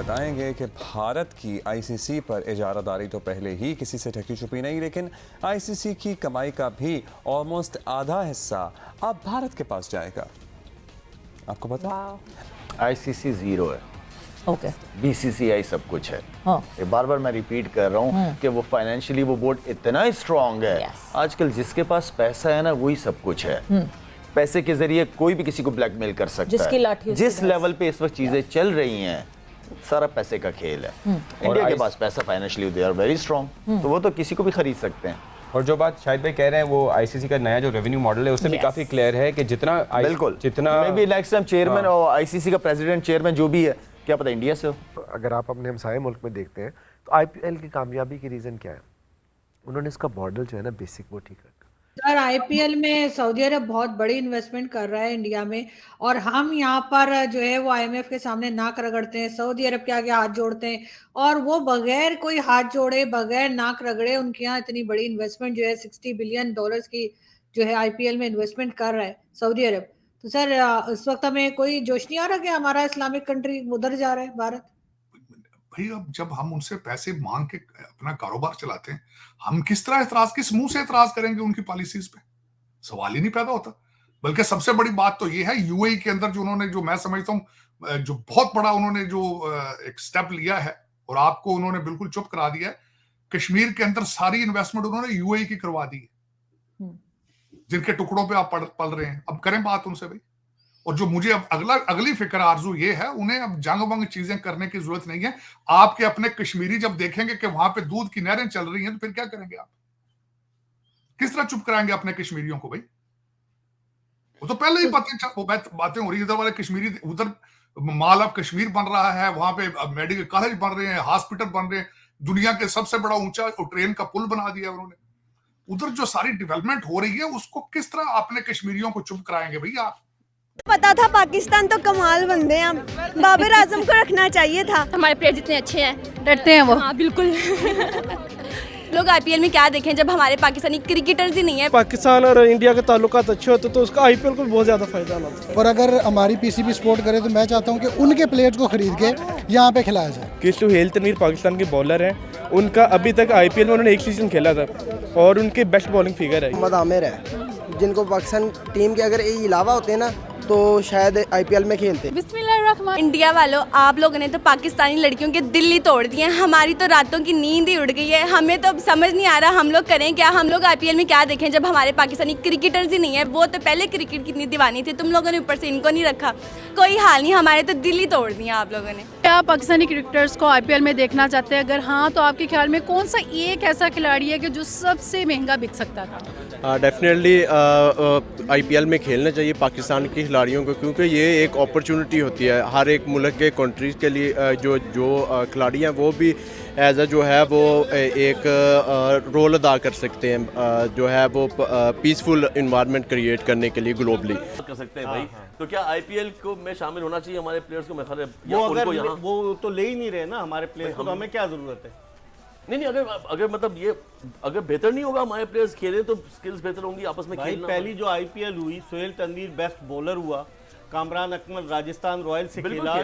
बताएंगे कि भारत की आईसीसी पर इजारादारी तो पहले ही किसी से ढकी छुपी नहीं, लेकिन आईसीसी की कमाई का भी ऑलमोस्ट आधा हिस्सा अब भारत के पास जाएगा। आपको पता? आईसीसी जीरो है, ओके, बीसीसीआई सब कुछ है। हाँ, ये बार बार मैं रिपीट कर रहा हूँ कि वो फाइनेंशियली वो बोर्ड इतना स्ट्रांग है। Yes. आजकल जिसके पास पैसा है ना वही सब कुछ है। पैसे के जरिए कोई भी किसी को ब्लैकमेल कर सकता जिसकी है। लाठी उसके जिस पास। लेवल पे इस वक्त चीजें चल रही हैं, सारा पैसे का खेल है। इंडिया के पास पैसा financially they are very strong, तो वो तो किसी को भी खरीद सकते हैं। और जो बात शाहिद भाई कह रहे हैं वो आईसीसी का नया जो रेवेन्यू मॉडल है उससे भी काफी क्लियर है कि जितना बिल्कुल जितना may be next time chairman और आईसीसी का प्रेसिडेंट चेयरमैन जो भी है, क्या पता इंडिया से हो। अगर आप अपने हमसाये मुल्क में देखते हैं तो आईपीएल की कामयाबी की रीज़न क्या है? उन्होंने इसका मॉडल जो है ना बेसिक वो ठीक रखा। सर, आईपीएल में सऊदी अरब बहुत बड़ी इन्वेस्टमेंट कर रहा है इंडिया में, और हम यहाँ पर जो है वो आईएमएफ के सामने नाक रगड़ते हैं, सऊदी अरब के आगे हाथ जोड़ते हैं, और वो बगैर कोई हाथ जोड़े, बगैर नाक रगड़े उनके यहाँ इतनी बड़ी इन्वेस्टमेंट जो है $60 बिलियन की जो है आईपीएल में इन्वेस्टमेंट कर रहा है सऊदी अरब। तो सर, इस वक्त हमें कोई जोश नहीं आ रहा कि हमारा इस्लामिक कंट्री उधर जा रहा है भारत? भाई, अब जब हम उनसे पैसे मांग के अपना कारोबार चलाते हैं, हम किस तरह एतराज, किस मुंह से एतराज करेंगे उनकी पॉलिसीज पे? सवाल ही नहीं पैदा होता। बल्कि सबसे बड़ी बात तो ये है, यूएई के अंदर जो उन्होंने, जो मैं समझता हूँ जो बहुत बड़ा उन्होंने जो एक स्टेप लिया है और आपको उन्होंने बिल्कुल चुप करा दिया है, कश्मीर के अंदर सारी इन्वेस्टमेंट उन्होंने यूएई की करवा दी है, जिनके टुकड़ों पे आप पल रहे हैं। अब करें बात उनसे भाई। और जो मुझे अब अगली फिक्र आरजू ये है, उन्हें अब जंग वंग चीजें करने की जरूरत नहीं है। आपके अपने कश्मीरी जब देखेंगे कि वहां पे दूध की नहरें चल रही हैं, तो फिर क्या करेंगे आप? किस तरह चुप कराएंगे अपने कश्मीरियों को भाई? वो तो पहले ही बातें हो रही है। इधर वाले कश्मीरी, उधर माल ऑफ कश्मीर बन रहा है, वहां पे मेडिकल कॉलेज बन रहे हैं, हॉस्पिटल बन रहे हैं, दुनिया के सबसे बड़ा ऊंचा ट्रेन का पुल बना दिया उन्होंने। उधर जो सारी डेवलपमेंट हो रही है, उसको किस तरह अपने कश्मीरियों को चुप कराएंगे भैया आप? पता था पाकिस्तान तो कमाल बंदे हैं, बाबर आजम को रखना चाहिए था। हमारे प्लेयर जितने अच्छे हैं, डरते हैं वो। हाँ बिल्कुल। लोग आईपीएल में क्या देखें जब हमारे पाकिस्तानी क्रिकेटर्स ही नहीं है। पाकिस्तान और इंडिया के ताल्लुकात अच्छे होते तो उसका आईपीएल को बहुत ज़्यादा फायदा होता है। और अगर हमारी पीसीबी सपोर्ट करे तो मैं चाहता हूँ कि उनके प्लेयर्स को खरीद के यहाँ पे खिलाया जाए। किस्टू हेल तनवीर पाकिस्तान के बॉलर हैं, उनका अभी तक आईपीएल में उन्होंने एक सीजन खेला था और उनके बेस्ट बॉलिंग फिगर है। मोहम्मद आमिर है, जिनको पाकिस्तान टीम के अगर अलावा होते ना तो शायद आईपीएल में खेलते। बिस्मिल्लाहिर्रहमान। इंडिया वालों, आप लोगों ने तो पाकिस्तानी लड़कियों के दिल ही तोड़ दिए हैं, हमारी तो रातों की नींद ही उड़ गई है। हमें तो अब समझ नहीं आ रहा हम लोग करें क्या, हम लोग आईपीएल में क्या देखें जब हमारे पाकिस्तानी क्रिकेटर्स ही नहीं है। वो तो पहले क्रिकेट की इतनी दीवानी थी, तुम लोगों ने ऊपर से इनको नहीं रखा। कोई हाल नहीं, हमारे तो दिल ही तोड़ दिए आप लोगों ने। क्या आप पाकिस्तानी क्रिकेटर्स को आईपीएल में देखना चाहते हैं? अगर हाँ तो आपके ख्याल में कौन सा एक ऐसा खिलाड़ी है कि जो सबसे महंगा बिक सकता था? डेफिनेटली आईपीएल में खेलना चाहिए पाकिस्तान के खिलाड़ियों को, क्योंकि ये एक अपॉर्चुनिटी होती है हर एक मुल्क के कंट्रीज़ के लिए। जो खिलाड़ी हैं वो भी एज अ जो है वो एक रोल अदा कर सकते हैं, जो है वो पीसफुल इन्वायरमेंट क्रिएट करने के लिए ग्लोबली कर सकते हैं भाई। तो क्या आईपीएल को में शामिल होना चाहिए हमारे प्लेयर्स को? मैं वो तो ले ही नहीं रहे ना हमारे प्लेयर्स को, तो हमें क्या जरूरत है? नहीं, अगर मतलब ये अगर बेहतर नहीं होगा हमारे प्लेयर्स खेलें तो स्किल्स बेहतर होंगी आपस में खेलना। पहली जो आईपीएल हुई, सोहेल तनवीर बेस्ट बॉलर हुआ, कामरान अकमल राजस्थान रॉयल्स से खेला,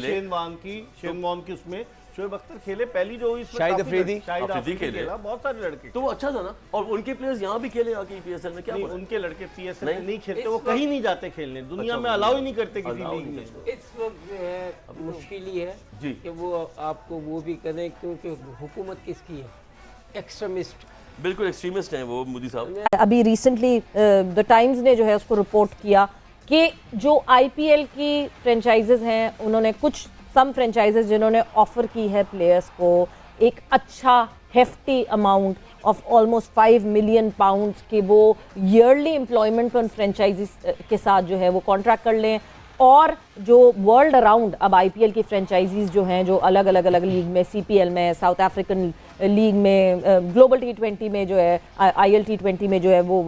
शेन वॉर्न की उसमें शोएब अख्तर खेले। पहली जो हुई शाहिद अफरीदी खेले, बहुत सारे लड़के, तो वो अच्छा था ना। और उनके प्लेयर्स यहाँ भी खेले आके पीएसएल में। क्या नहीं, उनके लड़के पीएसएल में नहीं खेलते, वो कहीं नहीं जाते खेलने, दुनिया में अलाउ ही नहीं करते किसी लीग में। इस वक्त मुश्किल ही है कि वो आपको वो भी करें, क्योंकि हुकूमत किसकी है? एक्सट्रीमिस्ट, बिल्कुल एक्सट्रीमिस्ट हैं वो मोदी साहब। अभी रिसेंटली द टाइम्स ने जो है उसको रिपोर्ट किया कि जो आईपीएल की फ्रेंचाइजेज हैं, उन्होंने कुछ सम फ्रेंचाइजेज जिन्होंने ऑफर की है प्लेयर्स को एक अच्छा hefty amount of almost 5 million pounds के वो ईयरली एम्प्लॉयमेंट उन फ्रेंचाइजीज के साथ जो है वो कॉन्ट्रैक्ट कर लें। और जो वर्ल्ड अराउंड अब आईपीएल की फ्रेंचाइजीज जो हैं, जो अलग अलग लीग में, सीपीएल में, साउथ अफ्रीकन लीग में, ग्लोबल T20 में जो है, IL T20 में जो है वो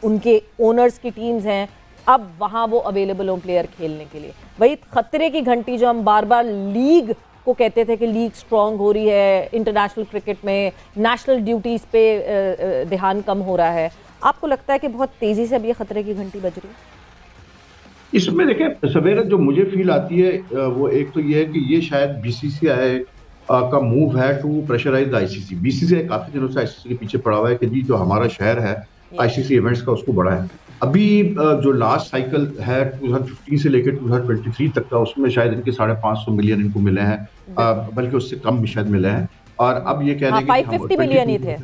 उनके ओनर्स की टीम्स हैं, अब वहाँ वो अवेलेबल हों प्लेयर खेलने के लिए। वही खतरे की घंटी जो हम बार बार लीग को कहते थे कि लीग स्ट्रांग हो रही है, इंटरनेशनल क्रिकेट में नेशनल ड्यूटीज़ पे ध्यान कम हो रहा है, आपको लगता है कि बहुत तेज़ी से अब ये खतरे की घंटी बज रही है? इसमें देखें सवेरा जो मुझे फील आती है वो एक तो ये है कि ये शायद बीसीसीआई का मूव है to pressurise the ICC. BCCI काफी दिनों से आईसीसी के पीछे पड़ा हुआ है कि जी जो हमारा शहर है आईसीसी इवेंट्स का उसको बढ़ा है। अभी जो लास्ट साइकिल है 2015 से लेकर 2023 तक का, उसमें शायद इनके 550 मिलियन इनको मिले हैं, बल्कि उससे कम भी शायद मिले हैं। और अब ये कह रहे हैं 550 मिलियन ही थे,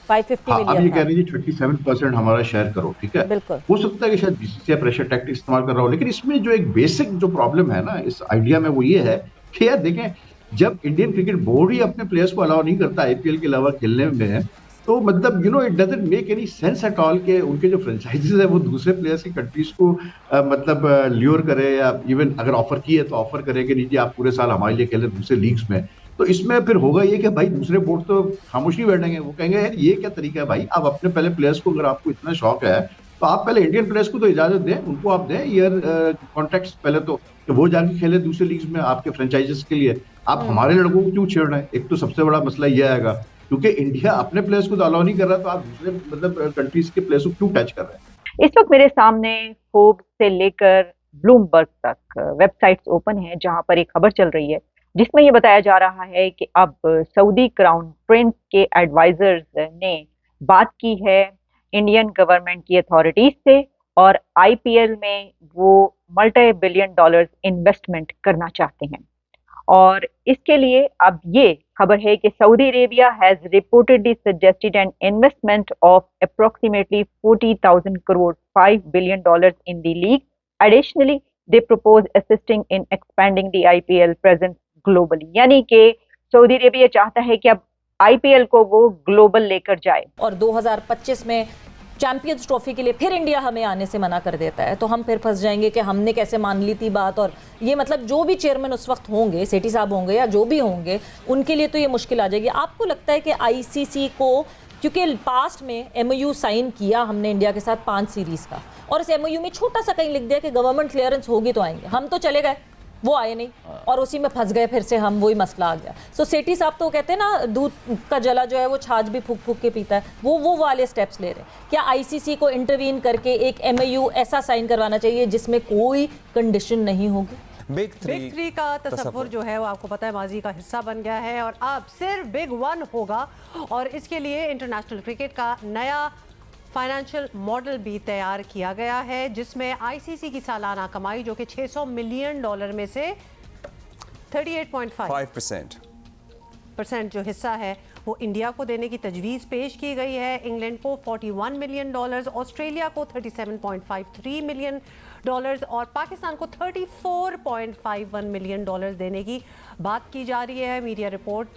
550 अब मिलियन ये कह रही है 37% हमारा शेयर करो, ठीक है। हो सकता है कि शायद बीसीसीआई प्रेशर टैक्टिक इस्तेमाल कर रहा हो, लेकिन इसमें जो एक बेसिक जो प्रॉब्लम है ना इस आइडिया में वो ये है कि यार देखें, जब इंडियन क्रिकेट बोर्ड ही अपने प्लेयर्स को अलाउ नहीं करता आईपीएल के अलावा खेलने में, तो मतलब it doesn't make any sense at all के उनके जो फ्रेंचाइजीज है वो दूसरे प्लेयर्स की कंट्रीज को मतलब ल्योर करे, या इवन अगर ऑफर की है तो ऑफर करे कि नीचे आप पूरे साल हमारे लिए खेलें दूसरे लीग्स में। तो इसमें फिर होगा ये कि भाई दूसरे बोर्ड तो खामोश नहीं बैठेंगे, वो कहेंगे यार ये क्या तरीका है भाई, आप अपने पहले प्लेयर्स को, अगर आपको इतना शौक है तो आप पहले इंडियन प्लेयर्स को तो इजाजत दें, उनको आप दें ईयर कॉन्ट्रैक्ट्स पहले तो कि वो जाके खेले दूसरे लीग्स में आपके फ्रेंचाइजेस के लिए। आप हमारे लड़कों को क्यों छेड़ रहे हैं? एक तो सबसे बड़ा मसला ये आएगा, क्योंकि इंडिया अपने प्लेयर्स को तो अलाउ नहीं कर रहा, तो आप दूसरे मतलब कंट्रीज के प्लेयर्स को क्यों टच कर रहे हैं? इस वक्त मेरे सामने फोर्ब्स से लेकर ब्लूमबर्ग तक वेबसाइट्स ओपन है जहां पर एक खबर चल रही है जिसमें ये बताया जा रहा है कि अब सऊदी क्राउन प्रिंस के एडवाइजर्स ने बात की है इंडियन गवर्नमेंट की अथॉरिटीज से और आईपीएल में वो मल्टी बिलियन डॉलर्स इन्वेस्टमेंट करना चाहते हैं। और इसके लिए अब ये खबर है कि Saudi Arabia has reportedly suggested an investment of approximately 40,000 crore $5 billion in the league. Additionally, they propose assisting in expanding the IPL presence globally. यानी कि सऊदी अरेबिया चाहता है कि अब आईपीएल को वो ग्लोबल लेकर जाए। और 2025 में चैंपियंस ट्रॉफी के लिए फिर इंडिया हमें आने से मना कर देता है, तो हम फिर फंस जाएंगे कि हमने कैसे मान ली थी बात। और ये मतलब जो भी चेयरमैन उस वक्त होंगे, सेठी साहब होंगे या जो भी होंगे, उनके लिए तो ये मुश्किल आ जाएगी। आपको लगता है कि आईसीसी को, क्योंकि पास्ट में एमओयू साइन किया हमने इंडिया के साथ 5 सीरीज का, और इस एमओयू में छोटा सा कहीं लिख दिया कि गवर्नमेंट क्लियरेंस होगी तो आएंगे, हम तो चले गए, वो आए नहीं और उसी में फंस गए, फिर से हम वही मसला आ गया। सो सेठी साहब तो कहते हैं ना दूध का जला जो है वो छाछ भी फूक फूक के पीता है, वो वाले स्टेप्स ले रहे हैं। क्या आईसीसी को इंटरवीन करके एक एमओयू ऐसा साइन करवाना चाहिए जिसमें कोई कंडीशन नहीं होगी? बिग थ्री का तस्वुर जो है वो आपको पता है माजी का हिस्सा बन गया है और अब सिर्फ बिग वन होगा, और इसके लिए इंटरनेशनल क्रिकेट का नया फाइनेंशियल मॉडल भी तैयार किया गया है जिसमें आईसीसी की सालाना कमाई जो कि $600 मिलियन में से 38.5% जो हिस्सा है वो इंडिया को देने की तजवीज़ पेश की गई है। इंग्लैंड को $41 मिलियन, ऑस्ट्रेलिया को $37.53 मिलियन और पाकिस्तान को $34.51 मिलियन देने की बात की जा रही है। मीडिया रिपोर्ट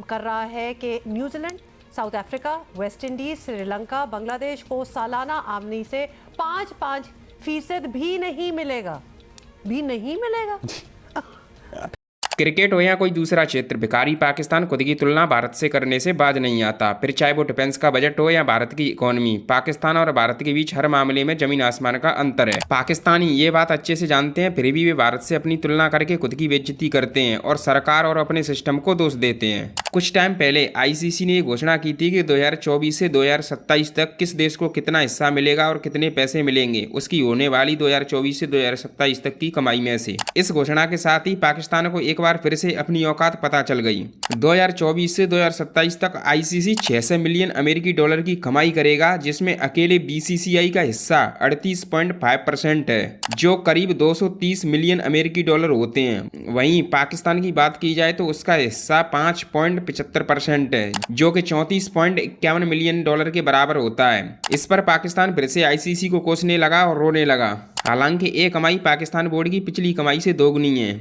कर रहा है कि New Zealand, south Africa, West Indies, Sri Lanka, Bangladesh को सालाना आमदनी से 5% भी नहीं मिलेगा। क्रिकेट हो या कोई दूसरा क्षेत्र, भिखारी पाकिस्तान खुद की तुलना भारत से करने से बाज नहीं आता। फिर चाहे वो डिफेंस का बजट हो या भारत की इकोनॉमी, पाकिस्तान और भारत के बीच हर मामले में जमीन आसमान का अंतर है। पाकिस्तानी ये बात अच्छे से जानते हैं, फिर भी वे भारत से अपनी तुलना करके खुद की बेइज्जती करते हैं और सरकार और अपने सिस्टम को दोष देते हैं। कुछ टाइम पहले आईसीसी ने ये घोषणा की थी कि 2024 से 2027 तक किस देश को कितना हिस्सा मिलेगा और कितने पैसे मिलेंगे उसकी होने वाली 2024 से 2027 तक की कमाई में से। इस घोषणा के साथ ही पाकिस्तान को एक बार फिर से अपनी औकात पता चल गई। 2024 से 2027 तक आईसीसी $600 मिलियन अमेरिकी डॉलर की कमाई करेगा, जिसमें अकेले बीसीसीआई का हिस्सा 38.5% है, जो करीब $230 मिलियन अमेरिकी डॉलर होते हैं। वहीं पाकिस्तान की बात की जाए तो उसका हिस्सा 5.75% है, जो कि $34.51 मिलियन के बराबर होता है। इस पर पाकिस्तान फिर से आईसीसी को कोसने लगा और रोने लगा। हालांकि ये कमाई पाकिस्तान बोर्ड की पिछली कमाई से दोगुनी है।